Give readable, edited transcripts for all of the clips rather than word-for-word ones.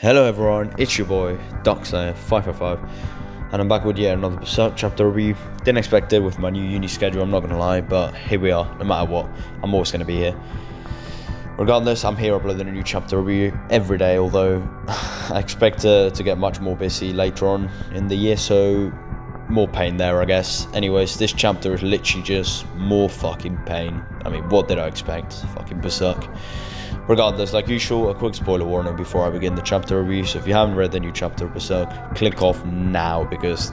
Hello everyone, it's your boy Darkslayer555 and I'm back with yet another Berserk chapter review. Didn't expect it with my new uni schedule, I'm not gonna lie, but here we are. No matter what, I'm always gonna be here. Regardless, I'm here uploading a new chapter review every day, although I expect to get much more busy later on in the year, so more pain there, I guess. Anyways, this chapter is literally just more fucking pain. I mean, what did I expect? Fucking Berserk. Regardless, like usual, a quick spoiler warning before I begin the chapter review. So if you haven't read the new chapter of Berserk, click off now because,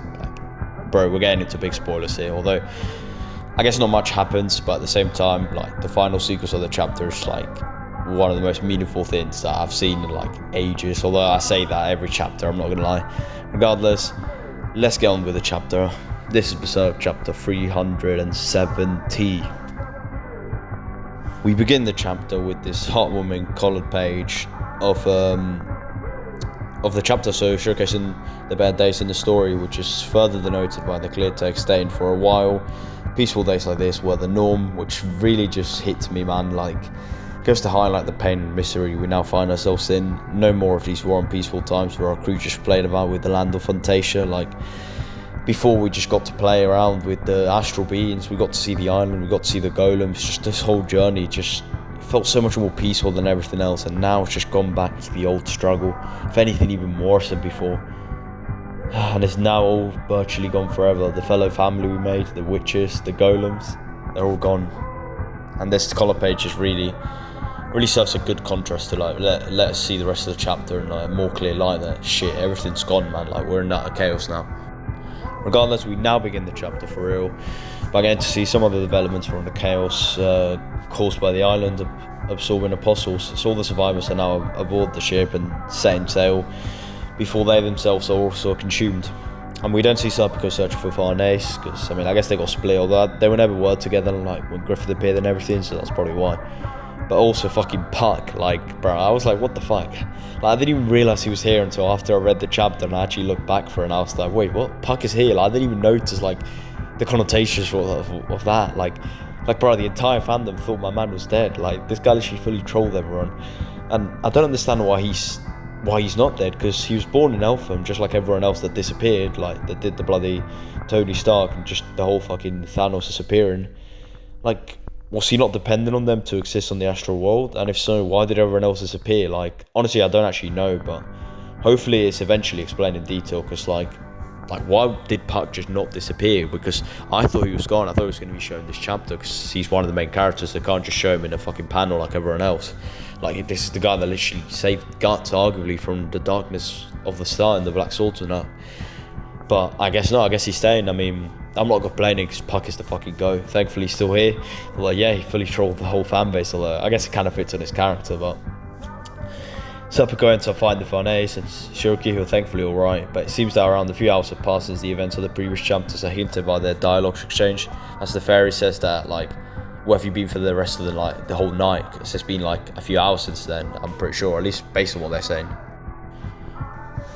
bro, we're getting into big spoilers here. Although, I guess not much happens, but at the same time, like, the final sequence of the chapter is, like, one of the most meaningful things that I've seen in, like, ages. Although I say that every chapter, I'm not gonna lie. Regardless, let's get on with the chapter. This is Berserk chapter 370. We begin the chapter with this heartwarming coloured page of the chapter, so showcasing the bad days in the story, which is further denoted by the clear text stating, "For a while, peaceful days like this were the norm," which really just hits me, man. Like, goes to highlight the pain and misery we now find ourselves in. No more of these warm, peaceful times where our crew just played about with the land of Fantasia. Like, before we just got to play around with the astral beings, we got to see the island, we got to see the golems. Just this whole journey just felt so much more peaceful than everything else, and now it's just gone back to the old struggle, if anything even worse than before. And it's now all virtually gone forever. The fellow family we made, the witches, the golems, they're all gone. And this colour page just really serves a good contrast to, like, let us see the rest of the chapter in, like, a more clear light that shit, everything's gone, man. Like, we're in that chaos now. Regardless, we now begin the chapter for real by getting to see some of the developments from the chaos caused by the island absorbing apostles. So all the survivors are now aboard the ship and setting sail before they themselves are also consumed. And we don't see Serpico searching for Farnese because, I mean, I guess they got split, although they were never word together, like when Griffith appeared and everything, so that's probably why. But also fucking Puck, like, bro, I was like, what the fuck? Like, I didn't even realise he was here until after I read the chapter and I actually looked back for it and I was like, wait, what? Puck is here? Like, I didn't even notice, like, the connotations of that. Like, bro, the entire fandom thought my man was dead. Like, this guy literally fully trolled everyone. And I don't understand why he's not dead, because he was born in Eltham, just like everyone else that disappeared, like, that did the bloody Tony Stark and just the whole fucking Thanos disappearing. Like, was he not dependent on them to exist on the astral world? And if so, why did everyone else disappear? Like, honestly, I don't actually know, but hopefully it's eventually explained in detail, because, like, why did Puck just not disappear? Because I thought he was gone. I thought it was going to be shown this chapter, because he's one of the main characters. They can't just show him in a fucking panel like everyone else. Like, this is the guy that literally saved Guts, arguably, from the darkness of the start and the Black Swords and that. But I guess not. I guess he's staying. I mean, I'm not complaining because Puck is the fucking go. Thankfully, he's still here. Although, yeah, he fully trolled the whole fan base. Although, I guess it kind of fits on his character. But Serpico going to find the Farnese and Shiroki, who are thankfully alright. But it seems that around a few hours have passed since the events of the previous chapters are hinted by their dialogue exchange. As the fairy says that, like, where have you been for the rest of the night, the whole night? It's just been like a few hours since then, I'm pretty sure, at least based on what they're saying.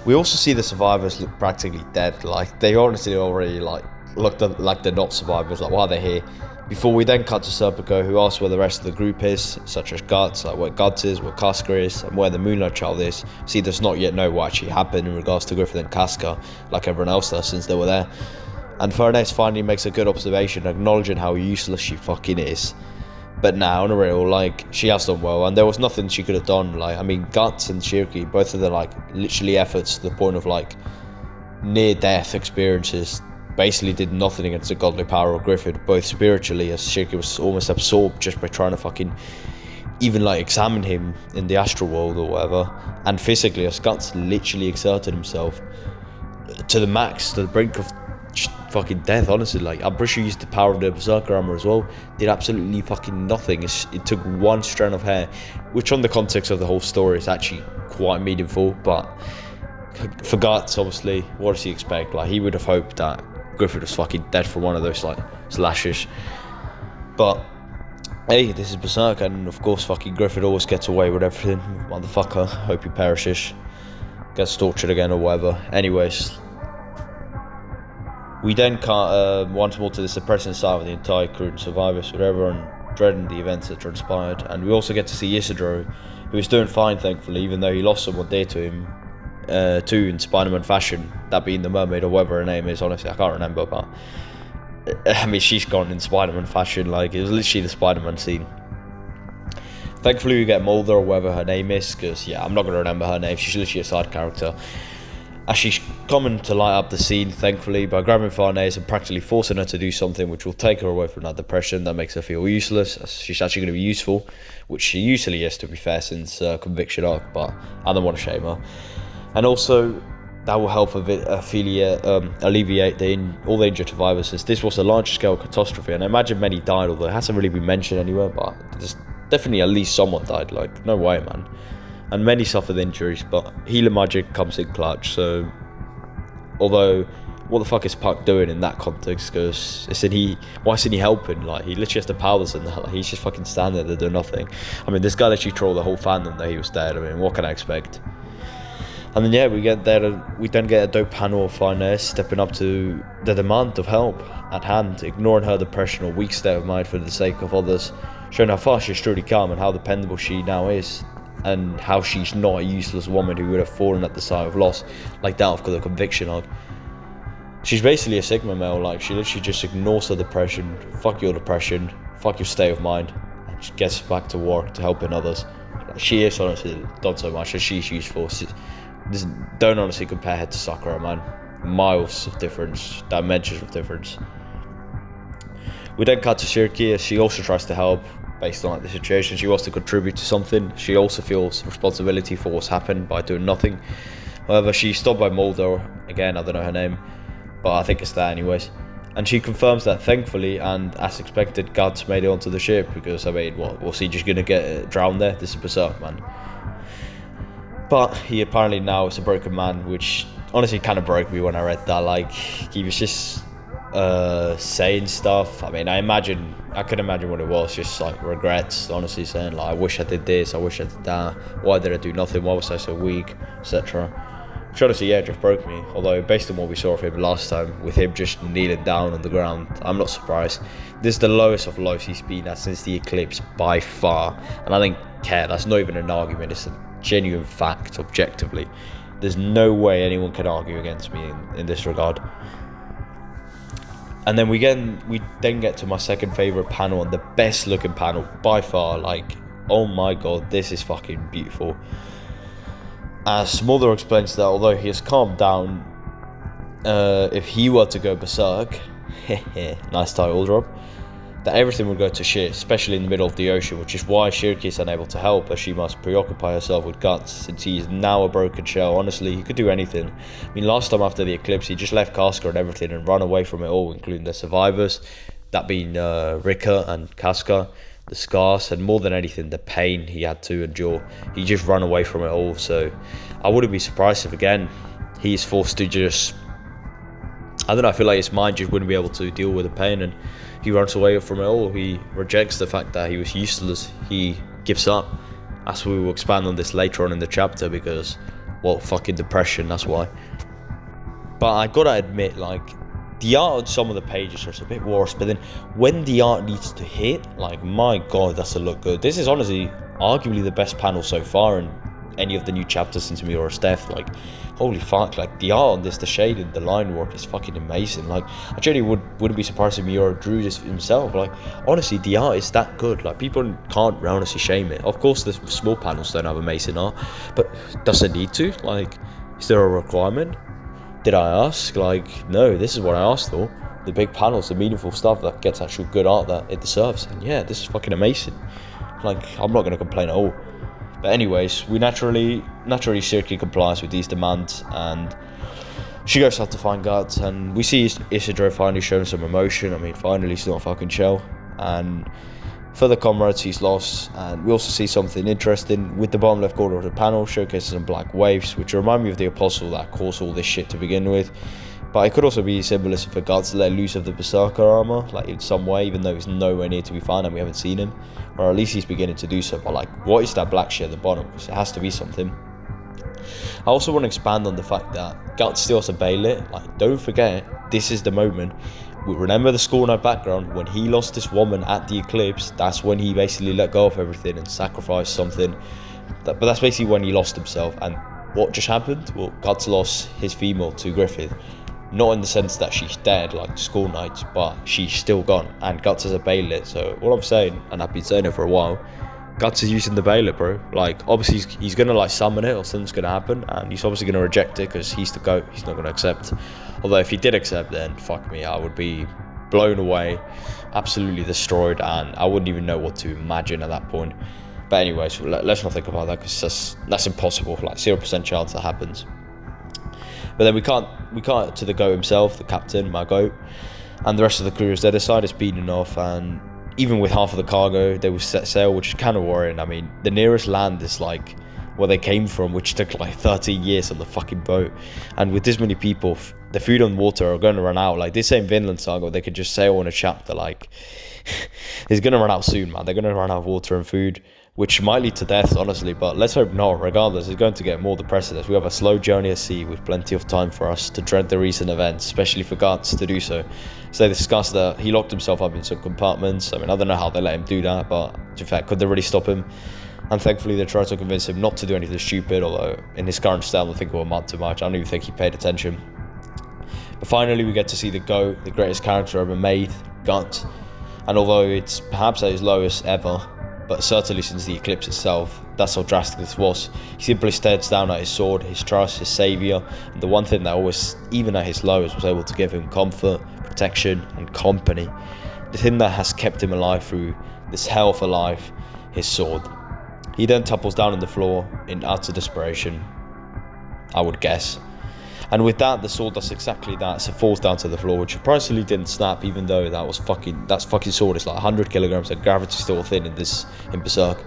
We also see the survivors look practically dead. Like, they honestly already, like, looked like they're not survivors. Like, why are they here? Before we then cut to Serpico, who asks where the rest of the group is, such as Guts, like where Guts is, where Casca is, and where the Moonlight Child is. See, does not yet know what actually happened in regards to Griffith and Casca, like everyone else does since they were there. And Farnese finally makes a good observation, acknowledging how useless she fucking is. But now, on a real, like, she has done well, and there was nothing she could have done. Like, I mean, Guts and Shirky, both of their, like, literally efforts to the point of, like, near-death experiences, basically did nothing against the godly power of Griffith, both spiritually, as Shirky was almost absorbed just by trying to fucking even, like, examine him in the astral world or whatever, and physically, as Guts literally exerted himself to the max, to the brink of fucking death, honestly. Like, I'm pretty sure he used the power of the Berserker armor as well. Did absolutely fucking nothing. It took one strand of hair, which on the context of the whole story is actually quite meaningful. But for Guts, obviously, what does he expect? Like, he would have hoped that Griffith was fucking dead for one of those, like, slashes. But hey, this is Berserk, and of course fucking Griffith always gets away with everything. Motherfucker, hope he perishes, gets tortured again or whatever. Anyways, we then cut once more to the suppressing side of the entire crew and survivors, with everyone dreading the events that transpired. And we also get to see Isidro who is doing fine, thankfully, even though he lost someone dear to him, too, in Spider-Man fashion, that being the mermaid or whatever her name is. Honestly, I can't remember, but I mean, she's gone in Spider-Man fashion. Like, it was literally the Spider-Man scene. Thankfully, we get Mulder or whatever her name is, because, yeah, I'm not going to remember her name. She's literally a side character. As she's coming to light up the scene, thankfully, by grabbing Farnese and practically forcing her to do something which will take her away from that depression that makes her feel useless. She's actually going to be useful, which she usually is, to be fair, since Conviction arc, but I don't want to shame her. And also, that will help alleviate all the injured survivors, since this was a large-scale catastrophe, and I imagine many died, although it hasn't really been mentioned anywhere, but there's definitely at least someone died. Like, no way, man. And many suffered injuries, but healing magic comes in clutch. So, although, what the fuck is Puck doing in that context? Because why isn't he helping? Like, he literally has the powers and that. Like, he's just fucking standing there doing nothing. I mean, this guy literally trolled the whole fandom that he was dead. I mean, what can I expect? And then, yeah, we then get a dope panel of Farnese stepping up to the demand of help at hand, ignoring her depression or weak state of mind for the sake of others, showing how far she's truly come and how dependable she now is, and how she's not a useless woman who would have fallen at the sight of loss, like that of the Conviction arc. She's basically a Sigma male. Like, she literally just ignores her depression, fuck your depression, fuck your state of mind, and she gets back to work to helping others. Like, she is honestly done so much, and she's useful. Don't honestly compare her to Sakura, man. Miles of difference, dimensions of difference. We then cut to Shirky as she also tries to help. Based on the situation, she wants to contribute to something. She also feels responsibility for what's happened by doing nothing. However, she's stopped by Mulder, again, I don't know her name, but I think it's that anyways. And she confirms that thankfully, and as expected, Guts made it onto the ship, because, I mean, what, was he just gonna get drowned there? This is Berserk, man. But he apparently now is a broken man, which honestly kind of broke me when I read that. Like, he was just saying stuff. I mean, I can imagine what it was, just like regrets, honestly, saying like, I wish I did this, I wish I did that, why did I do nothing, why was I so weak, etc. Which honestly, yeah, it just broke me. Although, based on what we saw of him last time, with him just kneeling down on the ground, I'm not surprised. This is the lowest of lows he's been at since the eclipse, by far. And I don't care, that's not even an argument, it's a genuine fact, objectively. There's no way anyone can argue against me in this regard. And then we then get to my second favourite panel, and the best looking panel by far. Like, oh my god, this is fucking beautiful. As Mulder explains that although he has calmed down, if he were to go berserk, nice title drop, that everything would go to shit, especially in the middle of the ocean, which is why Shirky is unable to help, as she must preoccupy herself with Guts, since he is now a broken shell. Honestly, he could do anything. I mean, last time after the eclipse, he just left Casca and everything and run away from it all, including the survivors, that being Rika and Casca, the scars, and more than anything, the pain he had to endure. He just ran away from it all, so I wouldn't be surprised if, again, he's forced to just, I don't know, I feel like his mind just wouldn't be able to deal with the pain, and he runs away from it all. He rejects the fact that he was useless. He gives up. As we will expand on this later on in the chapter, because, well, fucking depression, that's why. But I gotta admit, like, the art on some of the pages is a bit worse, but then when the art needs to hit, like, my god, does it look good. This is honestly arguably the best panel so far in any of the new chapters since Miura's death. Like, holy fuck, like, the art on this, the shading, the line work is fucking amazing. Like, I genuinely wouldn't be surprised if Miura drew this himself. Like, honestly, the art is that good. Like, people can't honestly shame it. Of course, the small panels don't have amazing art, but does it need to? Like, is there a requirement? Did I ask? Like, no, this is what I asked for. The big panels, the meaningful stuff that gets actual good art that it deserves. And yeah, this is fucking amazing. Like, I'm not going to complain at all. But anyways, we naturally Shirky complies with these demands, and she goes out to find Guts, and we see Isidro finally showing some emotion. I mean, finally, he's not a fucking shell. And for the comrades he's lost, and we also see something interesting with the bottom left corner of the panel, showcasing some black waves, which remind me of the Apostle that caused all this shit to begin with. But it could also be symbolism for Guts to let loose of the Berserker armor, like, in some way, even though he's nowhere near to be found and we haven't seen him. Or at least he's beginning to do so. But, like, what is that black shit at the bottom? Because it has to be something. I also want to expand on the fact that Guts still has a Baylit. Like, don't forget, this is the moment. We remember the School Night background, when he lost this woman at the eclipse, that's when he basically let go of everything and sacrificed something But that's basically when he lost himself. And what just happened? Well, Guts lost his female to Griffith. Not in the sense that she's dead like School Knights, but she's still gone. And Guts is a Bailey. So all I'm saying, and I've been saying it for a while, Guts is using the Bailey, bro. Like, obviously he's gonna like summon it or something's gonna happen, and he's obviously gonna reject it because he's the GOAT. He's not gonna accept. Although if he did accept, then fuck me, I would be blown away, absolutely destroyed, and I wouldn't even know what to imagine at that point. But anyways, let's not think about that because that's impossible. Like 0% chance that happens. But then we can't to the GOAT himself, the captain, my GOAT, and the rest of the crew as they decide it's beaten off, and even with half of the cargo, they will set sail, which is kind of worrying. I mean, the nearest land is like where they came from, which took like 13 years on the fucking boat. And with this many people, the food and water are going to run out. Like this same Vinland Saga, they could just sail on a chapter. Like, it's going to run out soon, man. They're going to run out of water and food, which might lead to death, honestly. But let's hope not. Regardless, it's going to get more depressing as we have a slow journey at sea with plenty of time for us to dread the recent events, especially for Guts to do so. So they discussed that he locked himself up in some compartments. I mean, I don't know how they let him do that, but in fact, could they really stop him? And thankfully, they tried to convince him not to do anything stupid, although in his current state, I don't think it will amount to much. I don't even think he paid attention. But finally, we get to see the GOAT, the greatest character ever made, Guts. And although it's perhaps at his lowest ever, but certainly since the eclipse itself, that's how drastic this was. He simply stares down at his sword, his trust, his saviour, and the one thing that always, even at his lowest, was able to give him comfort, protection, and company. The thing that has kept him alive through this hell of a life, his sword. He then topples down on the floor in utter desperation, I would guess. And with that, the sword does exactly that, so it falls down to the floor, which surprisingly didn't snap, even though that's fucking sword is like 100 kilograms, and gravity's still thin in Berserk.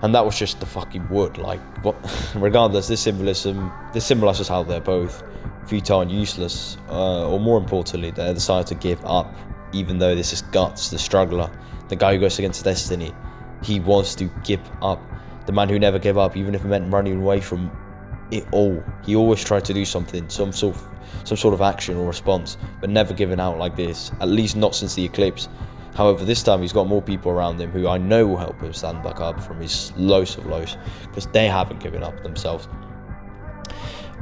And that was just the fucking wood, like, what? Regardless, this symbolizes how they're both futile and useless, or more importantly, they decide to give up, even though this is Guts, the struggler, the guy who goes against destiny. He wants to give up, the man who never gave up, even if it meant running away from it all. He always tried to do something, some sort of action or response, but never given out like this, at least not since the eclipse. However, this time he's got more people around him who I know will help him stand back up from his lowest of lows, because they haven't given up themselves.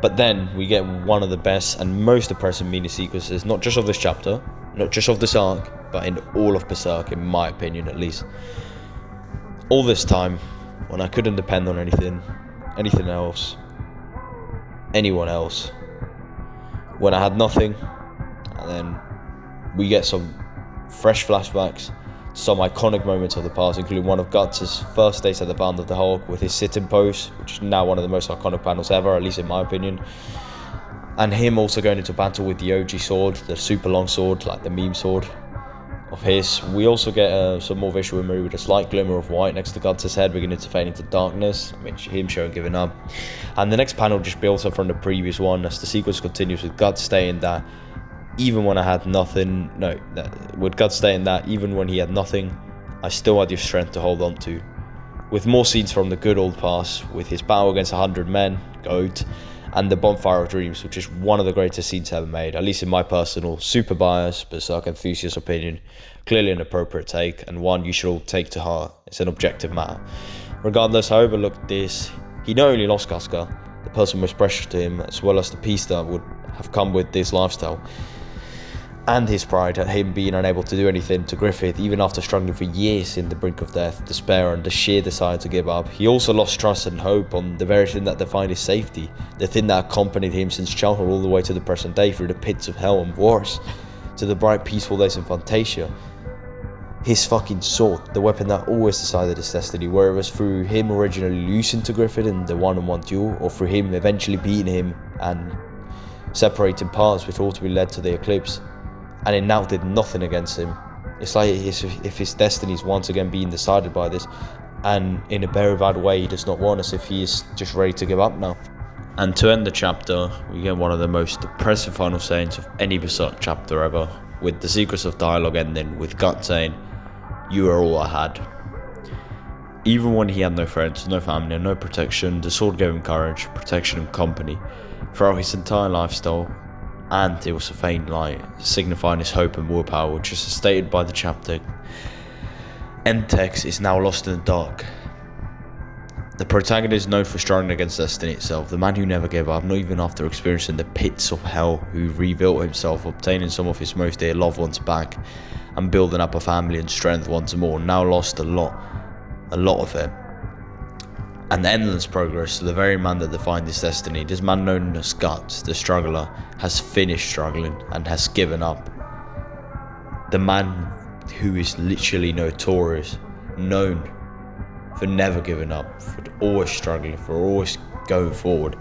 But then we get one of the best and most depressing mini sequences, not just of this chapter, not just of this arc, but in all of Berserk, in my opinion at least. All this time, when I couldn't depend on anything else, anyone else, when I had nothing, and then we get some fresh flashbacks to some iconic moments of the past, including one of Guts' first days at the Band of the Hulk with his sitting pose, which is now one of the most iconic panels ever, at least in my opinion, and him also going into battle with the OG sword, the super long sword, like the meme sword of his. We also get some more visual imagery with a slight glimmer of white next to Guts' head beginning to fade into darkness, which him showing giving up. And the next panel just builds up from the previous one as the sequence continues with Guts stating that even when I had nothing, with Guts stating that even when he had nothing, I still had your strength to hold on to. With more scenes from the good old past, with his battle against 100 men, GOAT, and the Bonfire of Dreams, which is one of the greatest scenes ever made, at least in my personal, super biased, Berserk enthusiast opinion. Clearly an appropriate take, and one you should all take to heart. It's an objective matter. Regardless, I overlooked this. He not only lost Casca, the person most precious to him, as well as the peace that would have come with this lifestyle, and his pride at him being unable to do anything to Griffith, even after struggling for years in the brink of death, despair, and the sheer desire to give up. He also lost trust and hope on the very thing that defined his safety, the thing that accompanied him since childhood all the way to the present day, through the pits of hell and worse, to the bright peaceful days in Fantasia. His fucking sword, the weapon that always decided his destiny, whether it was through him originally losing to Griffith in the one-on-one duel, or through him eventually beating him and separating parts, which ultimately led to the eclipse. And it now did nothing against him. It's like if his destiny is once again being decided by this, and in a very bad way he does not want, as if he is just ready to give up now. And to end the chapter, we get one of the most depressive final scenes of any Berserk chapter ever, with the sequence of dialogue ending with Guts saying, "You are all I had." Even when he had no friends, no family, and no protection, the sword gave him courage, protection, and company throughout his entire lifestyle. And it was a faint light, signifying his hope and willpower, which is stated by the chapter. Entex is now lost in the dark. The protagonist known for struggling against destiny itself, the man who never gave up, not even after experiencing the pits of hell, who rebuilt himself, obtaining some of his most dear loved ones back, and building up a family and strength once more, now lost a lot of it. And endless progress to the very man that defined his destiny. This man known as Guts, the struggler, has finished struggling and has given up. The man who is literally notorious, known for never giving up, for always struggling, for always going forward,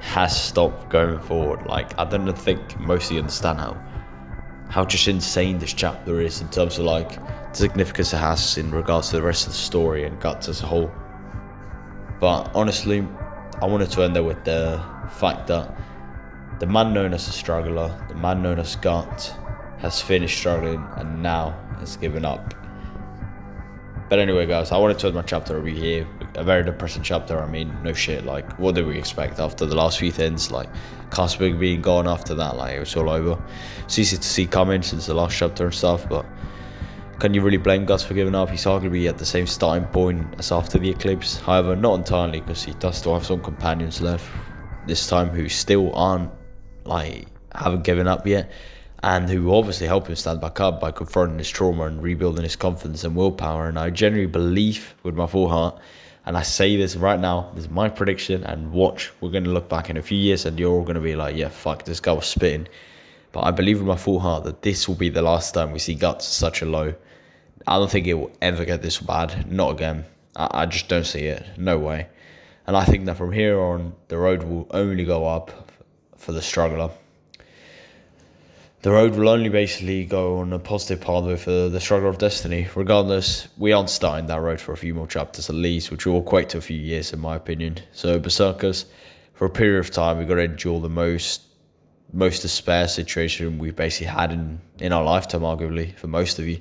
has stopped going forward. Like, I don't think most of you understand how just insane this chapter is in terms of like the significance it has in regards to the rest of the story and Guts as a whole. But honestly, I wanted to end there with the fact that the man known as a struggler, the man known as Guts, has finished struggling and now has given up. But anyway, guys, I wanted to end my chapter over here. A very depressing chapter. I mean, no shit. Like, what did we expect after the last few things? Like, Casper being gone after that, like, it was all over. It's easy to see coming since the last chapter and stuff, but can you really blame Guts for giving up? He's arguably at the same starting point as after the eclipse. However, not entirely, because he does still have some companions left this time who still aren't, like, haven't given up yet, and who obviously help him stand back up by confronting his trauma and rebuilding his confidence and willpower. And I genuinely believe with my full heart, and I say this right now, this is my prediction, and watch, we're going to look back in a few years and you're all going to be like, yeah, fuck, this guy was spitting. But I believe with my full heart that this will be the last time we see Guts such a low. I don't think it will ever get this bad, not again. I just don't see it, no way. And I think that from here on, the road will only go up for the struggler. The road will only basically go on a positive pathway for the struggler of destiny. Regardless, we aren't starting that road for a few more chapters at least, which will equate to a few years in my opinion. So Berserkers, for a period of time, we've got to endure the most despair situation we've basically had in our lifetime, arguably, for most of you.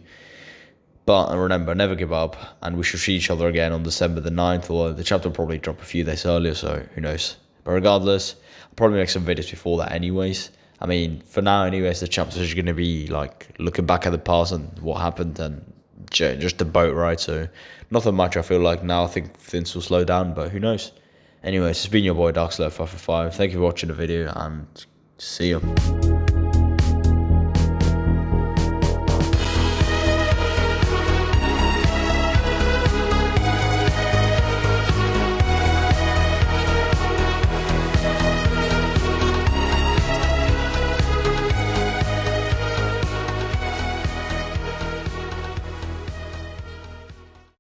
But remember, never give up, and we shall see each other again on December the 9th, although the chapter will probably drop a few days earlier, so who knows. But regardless, I'll probably make some videos before that anyways. I mean, for now anyways, the chapters are going to be like looking back at the past and what happened and just the boat ride, so nothing much I feel like now. I think things will slow down, but who knows. Anyways, it's been your boy Darkslayer555. Thank you for watching the video and see you.